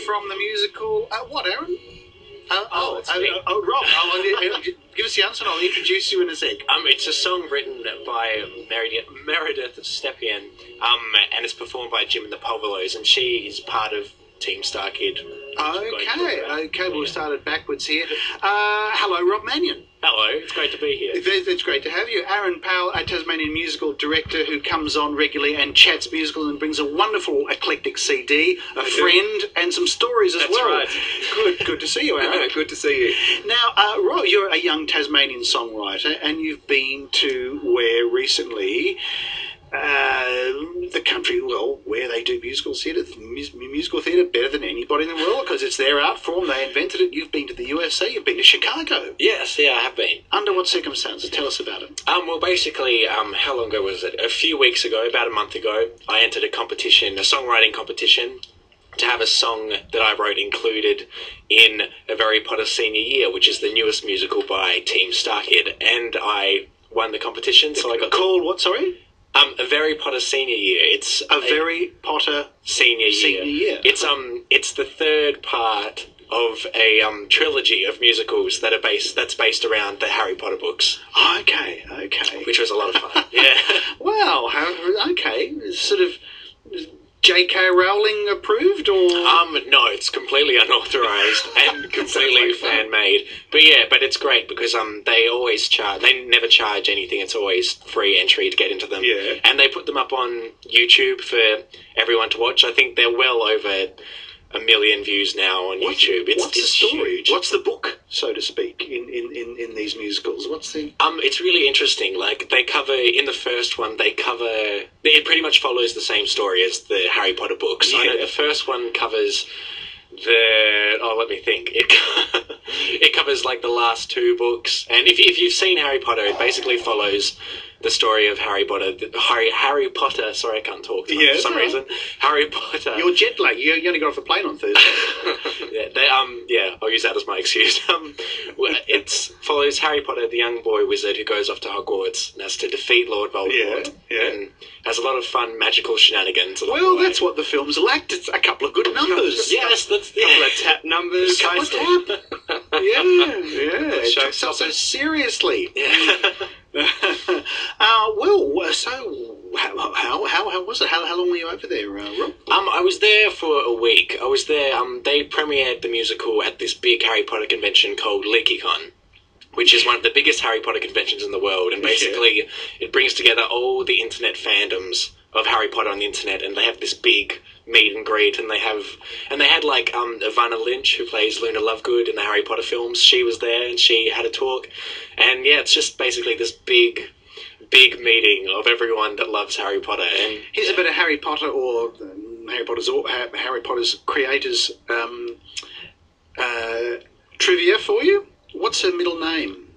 from the musical. What, Aaron? It's me. Rob. Give us the answer and I'll introduce you in a sec. It's a song written by Meredith Stepien, and it's performed by Jim and the Pulverlos, and she is part of Team Star Kid. Okay, we'll start it backwards here. Hello, Rob Manion. Hello, it's great to be here. It's great to have you. Aaron Powell, a Tasmanian musical director who comes on regularly and chats musical and brings a wonderful eclectic CD, a friend, and some stories as well. That's right. Good to see you, Aaron. Good to see you. Now, Rob, you're a young Tasmanian songwriter, and you've been to where recently the country, well, where they do musical theatre better than anybody in the world, because it's their art form, they invented it. You've been to the USA, you've been to Chicago. Yes, I have been. Under what circumstances? Tell us about it. Well, basically, how long ago was it? A few weeks ago, about a month ago, I entered a competition, a songwriting competition, to have a song that I wrote included in A Harry Potter Senior Year, which is the newest musical by Team Star Kid, and I won the competition, so I got... Called what, sorry? A Harry Potter Senior Year. It's a Harry Potter Senior Year. It's the third part of a trilogy of musicals that's based around the Harry Potter books. Okay. Which was a lot of fun. Yeah. Wow. Okay. Sort of J.K. Rowling approved, or no, it's completely unauthorized and completely fan made. But it's great because they never charge anything. It's always free entry to get into them. Yeah. And they put them up on YouTube for everyone to watch. I think they're well over 1 million views now on YouTube. What's the story? Huge. What's the book, so to speak, in these musicals? What's the... It's really interesting. Like, they cover, in the first one, it pretty much follows the same story as the Harry Potter books. Yeah. I know the first one covers let me think. It covers, like, the last two books. And if you've seen Harry Potter, it basically follows the story of Harry Potter. Harry Potter. Sorry, I can't talk for some reason. Harry Potter. You're jet lag. You only got off a plane on Thursday. I'll use that as my excuse. It follows Harry Potter, the young boy wizard who goes off to Hogwarts and has to defeat Lord Voldemort. Yeah. And has a lot of fun magical shenanigans. Well, that's what the film's lacked. It's a couple of good numbers. Yes, that's a couple of tap numbers. Yeah. Show so seriously. Yeah. So how was it? How long were you over there, Rob? I was there for a week. I was there. They premiered the musical at this big Harry Potter convention called LeakyCon, which is one of the biggest Harry Potter conventions in the world, and basically it brings together all the internet fandoms of Harry Potter on the internet, and they have this big meet and greet, and they had like Ivana Lynch, who plays Luna Lovegood in the Harry Potter films. She was there and she had a talk, and it's just basically this big meeting of everyone that loves Harry Potter. And here's a bit of Harry Potter or Harry Potter's creators trivia for you. What's her middle name?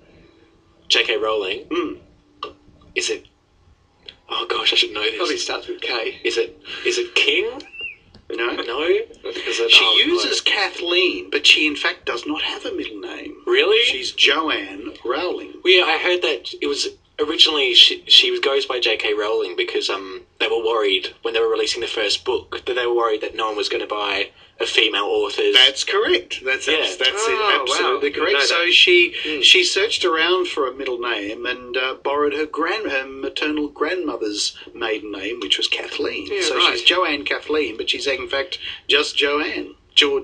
J.K. Rowling. Is it? Oh gosh, I should know this. Probably starts with K. Is it King? No. She uses Kathleen, but she in fact does not have a middle name. Really? She's Joanne Rowling. Well, yeah, I heard that it was originally she goes by J.K. Rowling because they were worried when they were releasing the first book that they were worried that no one was going to buy a female author's. That's correct. That's it. Absolutely correct. No, so she searched around for a middle name and borrowed her maternal grandmother's maiden name, which was Kathleen. Yeah, so she's Joanne Kathleen, but she's in fact just Joanne. Joe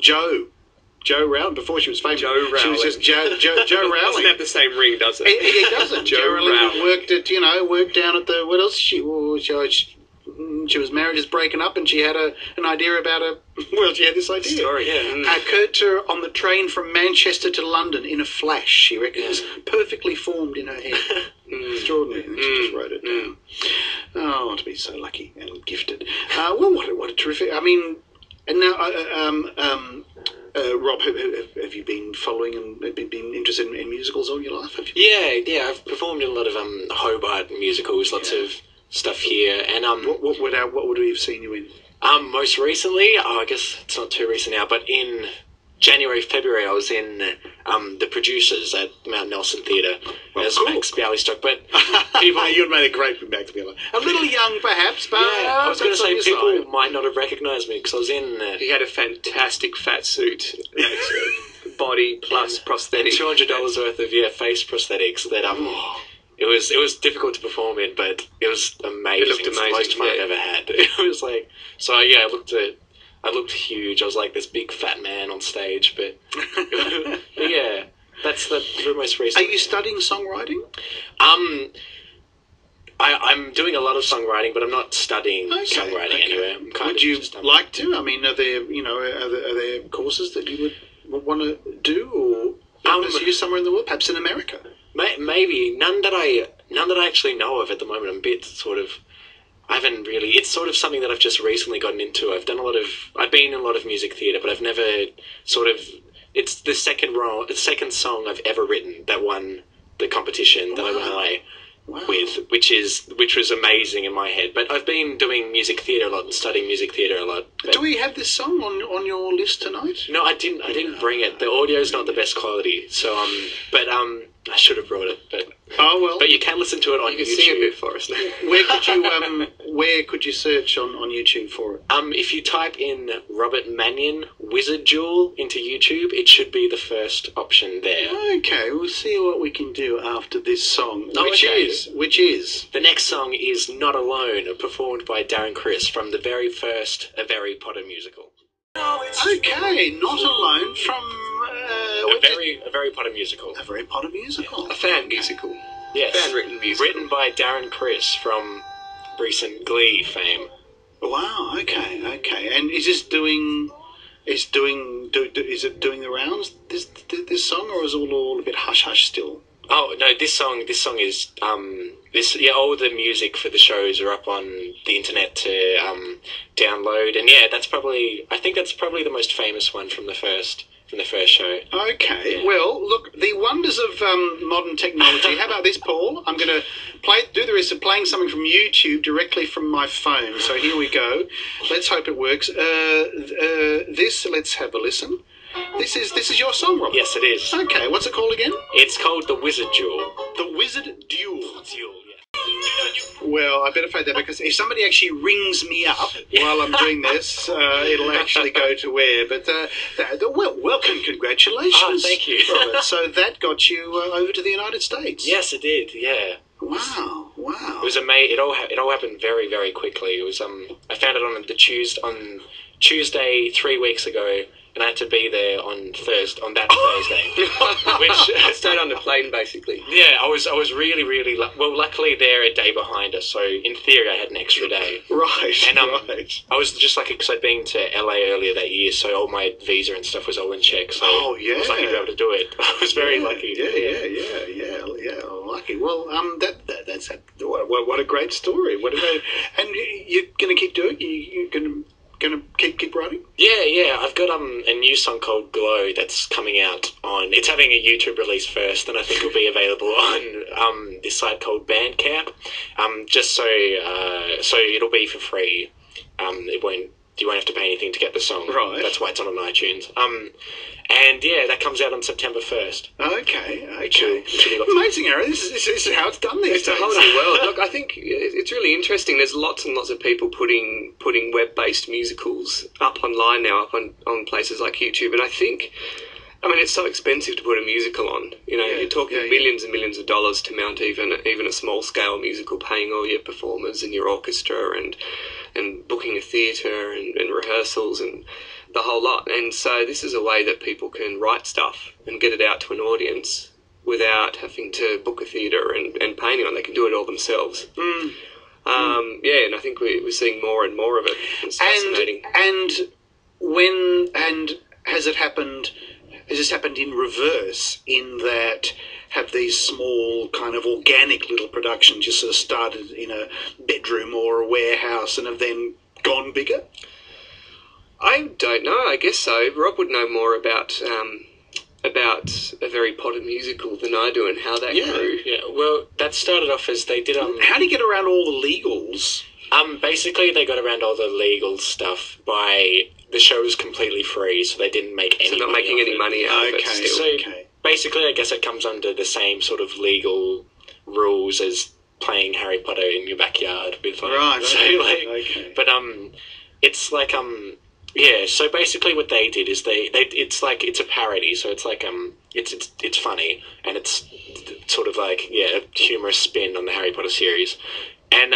Rowling. Before she was famous, Joe Rowling. She was just Joe Rowling. Doesn't have the same ring, does it? It doesn't. Joe Rowling worked down at the what else? She was married, just breaking up, and she had an idea about she had this idea. Story, yeah. Occurred to her on the train from Manchester to London in a flash. She reckons it was perfectly formed in her head. Extraordinary. And she just wrote it down. Oh, to be so lucky and gifted. What a terrific. I mean, and now, Rob, have you been following and been interested in musicals all your life? Have you? Yeah. I've performed in a lot of Hobart musicals, lots of stuff here, and what would we have seen you in? Most recently, I guess it's not too recent now, but in January, February, I was in the producers at Mount Nelson Theatre as Max Bialystock. But people, you'd made a great Max Bialystock. A little young, perhaps, but I was going to say people side. might not have recognised me because I was in. He had a fantastic fat suit, body plus prosthetic, $200 worth of face prosthetics that It was difficult to perform in, but it was amazing. It looked amazing. It's the most fun I've ever had. It was like, so yeah, I looked huge. I was like this big fat man on stage, but yeah, that's the most recent. Are you studying songwriting? I'm doing a lot of songwriting, but I'm not studying songwriting anywhere. I'm kind would of you just, like to? I mean, are there are there courses that you would want to do or pursue somewhere in the world, perhaps in America? Maybe none that I actually know of at the moment. I'm a bit sort of. I haven't really. It's sort of something that I've just recently gotten into. I've been in a lot of music theatre, but I've never sort of. It's the second song I've ever written that won the competition that I went away with, which was amazing in my head. But I've been doing music theatre a lot and studying music theatre a lot. Do we have this song on your list tonight? No, I didn't bring it. The audio's not the best quality, so but I should have brought it, but But you can listen to it on YouTube. You can sing a bit for us. Where could you search on YouTube for it? If you type in Robert Manion Wizard Jewel into YouTube, it should be the first option there. Okay, we'll see what we can do after this song. Which is the next song is Not Alone, performed by Darren Criss from the very first A Very Potter musical. Okay, Not Alone from a very Potter musical. A Very Potter musical. A fan musical. Yes. Fan-written musical. Written by Darren Criss from recent Glee fame. Wow, okay. And is this doing is it doing the rounds, this song, or is it all a bit hush hush still? Oh no, this song is all the music for the shows are up on the internet to download, and I think that's probably the most famous one from the first show. Okay, well, look, the wonders of modern technology. How about this, Paul? I'm going to do the rest of playing something from YouTube directly from my phone. So here we go. Let's hope it works. Let's have a listen. This is your song, Robert? Yes, it is. Okay, what's it called again? It's called The Wizard Duel. The Wizard Duel. Duel, yeah. Well, I better play that because if somebody actually rings me up while I'm doing this, it'll actually go to where. But welcome, congratulations. Oh, thank you. Robert. So that got you over to the United States. Yes, it did. Yeah. Wow. It was amazing. It all happened very, very quickly. It was I found it on Tuesday 3 weeks ago. And I had to be there on that Thursday, which stayed on the plane basically. Yeah, I was really, really luckily they're a day behind us, so in theory I had an extra day. Right. And I was just lucky because I'd been to LA earlier that year, so all my visa and stuff was all in check. So I was lucky to be able to do it. I was very lucky. Yeah. Lucky. Well, that's what a great story. And you're going to keep doing? You're going to keep writing? Yeah. I've got a new song called Glow that's coming out on. It's having a YouTube release first, and I think it'll be available on this site called Bandcamp. Just so it'll be for free. You won't have to pay anything to get the song. Right. That's why it's on iTunes. And yeah, that comes out on September 1st. Okay. Amazing, Aaron. This is how it's done these days. It's a whole new world. Look, I think it's really interesting. There's lots and lots of people putting web-based musicals up online now, up on places like YouTube. And I think, it's so expensive to put a musical on. You're talking millions and millions of dollars to mount even a small-scale musical, paying all your performers and your orchestra and booking a theatre and rehearsals and the whole lot. And so this is a way that people can write stuff and get it out to an audience without having to book a theatre and pay anyone. They can do it all themselves. And I think we're seeing more and more of it. It's fascinating. And has it happened? Has this happened in reverse, in that have these small kind of organic little productions just sort of started in a bedroom or a warehouse and have then gone bigger? I don't know. I guess so. Rob would know more about A Very Potter musical than I do and how that grew. Yeah, well, that started off as they did How do you get around all the legals Basically, they got around all the legal stuff by the show was completely free, so they didn't make any. So not money making any money out of it. Okay. Still. So basically, I guess it comes under the same sort of legal rules as playing Harry Potter in your backyard with Right. So Okay. but it's like yeah. So basically, what they did is they it's a parody. So it's like it's funny and it's sort of like a humorous spin on the Harry Potter series, and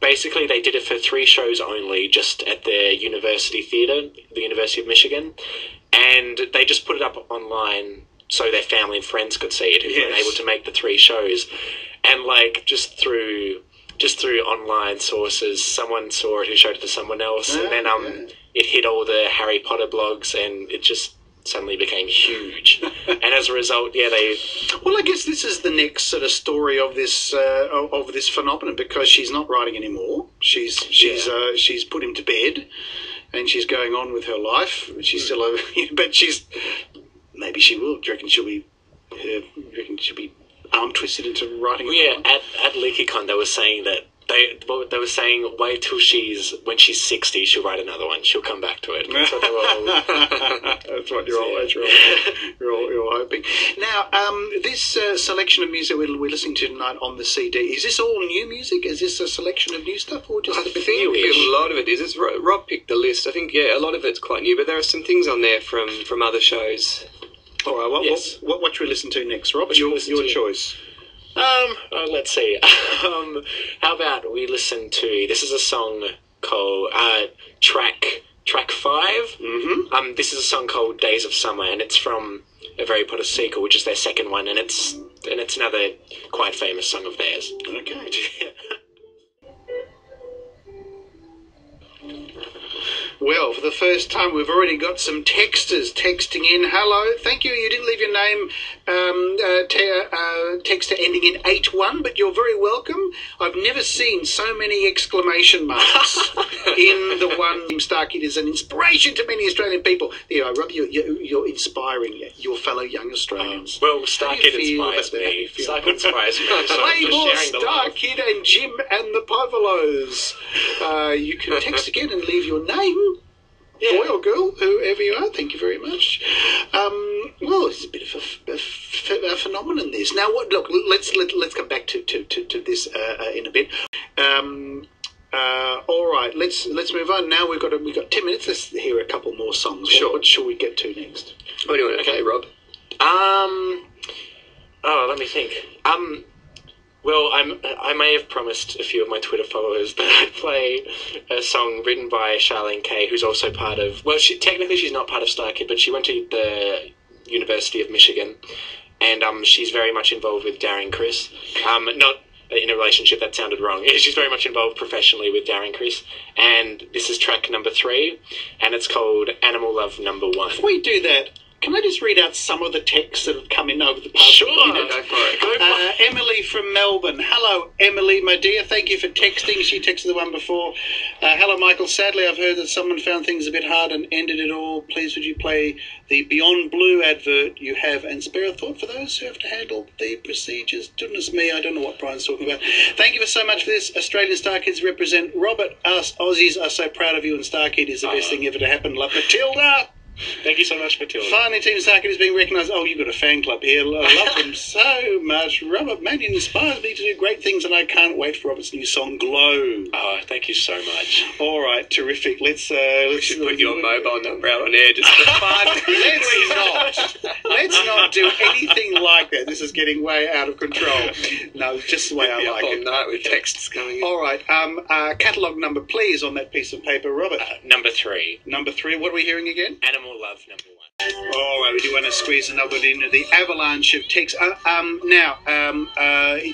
basically they did it for 3 shows only, just at their university theatre, the University of Michigan, and they just put it up online so their family and friends could see it who weren't able to make the 3 shows, and like just through online sources, someone saw it who showed it to someone else, and then it hit all the Harry Potter blogs, and it just suddenly became huge. And as a result, they... Well, I guess this is the next sort of story of this phenomenon, because she's not writing anymore. She's put him to bed, and she's going on with her life. She's still over, but maybe she will. Do you reckon she'll be arm twisted into writing? At LeakyCon they were saying that they were saying wait till when she's 60 she'll write another one. She'll come back to it. That's what they were all... That's what you're all hoping. Now, this selection of music we're listening to tonight on the CD, is this all new music? Is this a selection of new stuff, or just I a bit think newish? a lot of it is. Rob picked the list. I think a lot of it's quite new, but there are some things on there from other shows. All right. What should we listen to next, Rob? Your choice. Let's see. How about we listen to... This is a song called Track 5. Mm-hmm. This is a song called Days of Summer, and it's from a Harry Potter sequel, which is their second one, and it's another quite famous song of theirs. Okay. Well, for the first time, we've already got some texters texting in. Hello, thank you. You didn't leave your name, texter ending in 81, but you're very welcome. I've never seen so many exclamation marks in the one. Starkid is an inspiration to many Australian people. There you are, Rob. You're inspiring your fellow young Australians. Well, Starkid inspires me. Starkid inspires me. So Play more Starkid and Jim and the Povolos. You can text again and leave your name. Boy or girl, whoever you are, thank you very much. Well, it's a bit of a phenomenon. This now. Look, let's come back to this in a bit. All right, let's move on. Now we've got 10 minutes. Let's hear a couple more songs. Sure. What shall we get to next? What do you want to play, Rob? Let me think. Well, I may have promised a few of my Twitter followers that I'd play a song written by Charlene Kay, who's also part of... Well, technically she's not part of Starkid, but she went to the University of Michigan, and she's very much involved with Darren Criss. Not in a relationship, that sounded wrong. She's very much involved professionally with Darren Criss, and this is track number 3, and it's called Animal Love Number 1. Before we do that, can I just read out some of the texts that have come in over the past minute? Go for it. Emily from Melbourne. Hello, Emily, my dear. Thank you for texting. She texted the one before. Hello, Michael. Sadly, I've heard that someone found things a bit hard and ended it all. Please, would you play the Beyond Blue advert you have and spare a thought for those who have to handle the procedures? Goodness me, I don't know what Brian's talking about. Thank you so much for this. Australian Star Kids represent. Robert, us Aussies are so proud of you, and Star Kid is the best thing ever to happen. Love, Matilda. Thank you so much, Matilda. Finally, Team Starkid is being recognised. Oh, you've got a fan club here. I love them so much. Robert Manion inspires me to do great things, and I can't wait for Robert's new song, Glow. Oh, thank you so much. All right, terrific. We should put your mobile number out on air just for fun. Let's not do anything like that. This is getting way out of control. No, it's just the way I like it. All night with texts coming in. All right, catalogue number, please, on that piece of paper, Robert. Number 3. Number 3. What are we hearing again? Animal Love Number 1. All right, we do want to squeeze another one into the avalanche of texts. You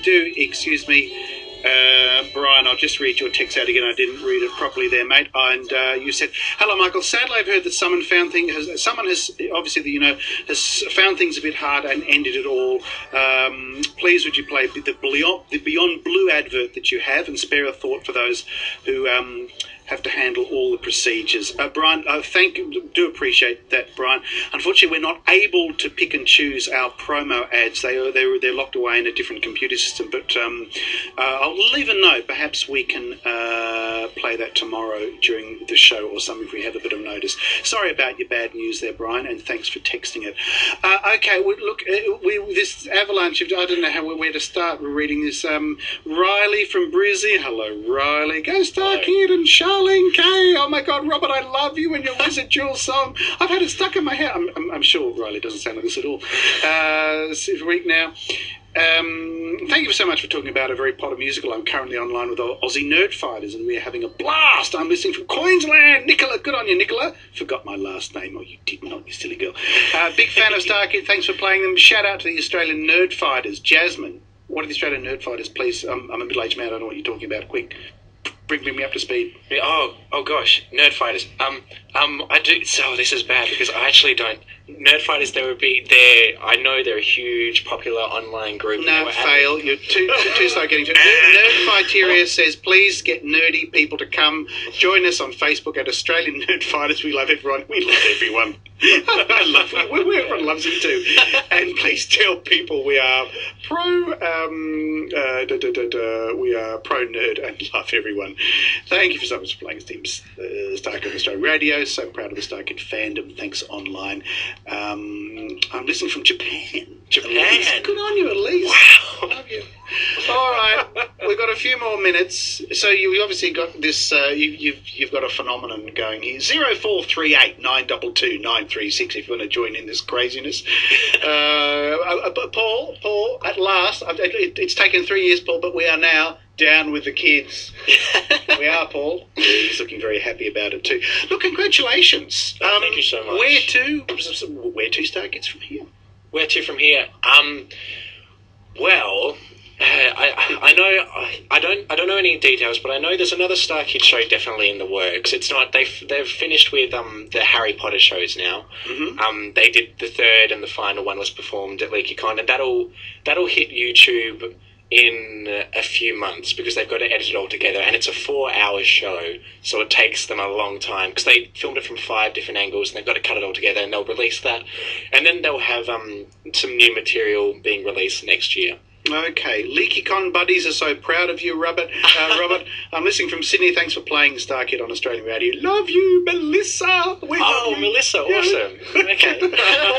do excuse me, Brian. I'll just read your text out again. I didn't read it properly there, mate. And you said, "Hello, Michael. Sadly, I've heard that someone has obviously has found things a bit hard and ended it all. Please, would you play the Beyond Blue advert that you have and spare a thought for those who have to handle all the procedures. Brian, do appreciate that, Brian. Unfortunately, we're not able to pick and choose our promo ads. They're locked away in a different computer system. But I'll leave a note. Perhaps we can play that tomorrow during the show or something if we have a bit of notice. Sorry about your bad news there, Brian, and thanks for texting it. Okay, look, this avalanche of, I don't know where to start. We're reading this. Riley from Brizzy. Hello, Riley. Go Starkid and Charlene K. Oh my God, Robert, I love you and your Wizard Jewel song. I've had it stuck in my head. I'm sure Riley doesn't sound like this at all. Week now. Thank you so much for talking about a very Potter musical. I'm currently online with Aussie Nerd Fighters and we're having a blast. I'm listening from Queensland. Nicola, good on you, Nicola. Forgot my last name. Oh, you did not, you silly girl. Big fan of Starkid. Thanks for playing them. Shout out to the Australian Nerd Fighters. Jasmine, what are the Australian Nerd Fighters? Please, I'm a middle-aged man. I don't know what you're talking about. Quick, bring me up to speed. Oh gosh, Nerd Fighters. I do. So this is bad because I actually don't. Nerd Fighters, I know they're a huge, popular online group. No, fail. You're too slow getting to it. Nerd Fighteria says, please get nerdy people to come join us on Facebook at Australian Nerd Fighters. We love everyone. We love everyone. I love you. Everyone loves you too. And please tell people we are pro nerd and love everyone. Thank you so much for playing Steam Starkid Australia Radio. So proud of the Starkid fandom. Thanks online. I'm listening from Japan. Japan. Good on you, at least. Wow. Love you. All right, we've got a few more minutes. So you obviously got this. You've got a phenomenon going here. 0438 922 936. If you want to join in this craziness. Paul. At last, it's taken 3 years, Paul, but we are now down with the kids. We are, Paul. He's looking very happy about it too. Look, congratulations. Thank you so much. Where to, Starkids from here? Where to from here? Well, I don't know any details, but I know there's another Starkid show definitely in the works. It's not they've finished with the Harry Potter shows now. Mm-hmm. They did the third and the final one was performed at LeakyCon, and that'll hit YouTube in a few months because they've got to edit it all together, and it's a 4-hour show, so it takes them a long time because they filmed it from 5 different angles and they've got to cut it all together, and they'll release that, and then they'll have some new material being released next year. Okay, LeakyCon buddies are so proud of you, Robert. Robert, I'm listening from Sydney. Thanks for playing Starkid on Australian Radio. Love you, Melissa. We love you. Melissa, awesome. Okay.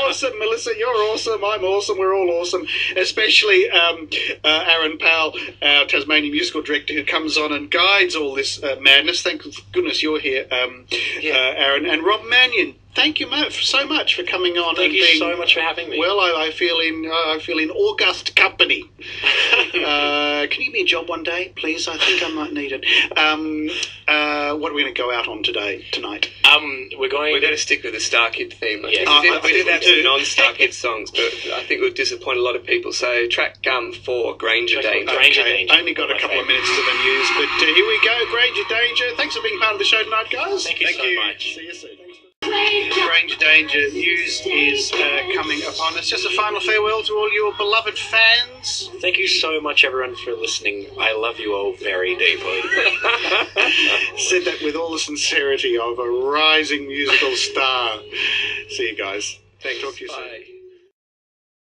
Awesome, Melissa. You're awesome. I'm awesome. We're all awesome. Especially Aaron Powell, our Tasmanian musical director, who comes on and guides all this madness. Thank goodness you're here, Aaron. And Rob Manion. Thank you so much for coming on. Thank you so much for having me. Well, I feel in august company. Can you give me a job one day, please? I think I might need it. What are we going to go out on tonight? We're going to stick with the Starkid theme. Yes. We did have some non-Starkid songs, but I think we've disappointed a lot of people. So track 4, Granger Danger. Danger. Only got a couple of minutes to the news, but here we go. Granger Danger. Thanks for being part of the show tonight, guys. Thank you so much. See you soon. Granger Danger news is coming upon us. Just a final farewell to all your beloved fans. Thank you so much, everyone, for listening. I love you all very deeply. Said that with all the sincerity of a rising musical star. See you guys. Thanks. Talk to you soon.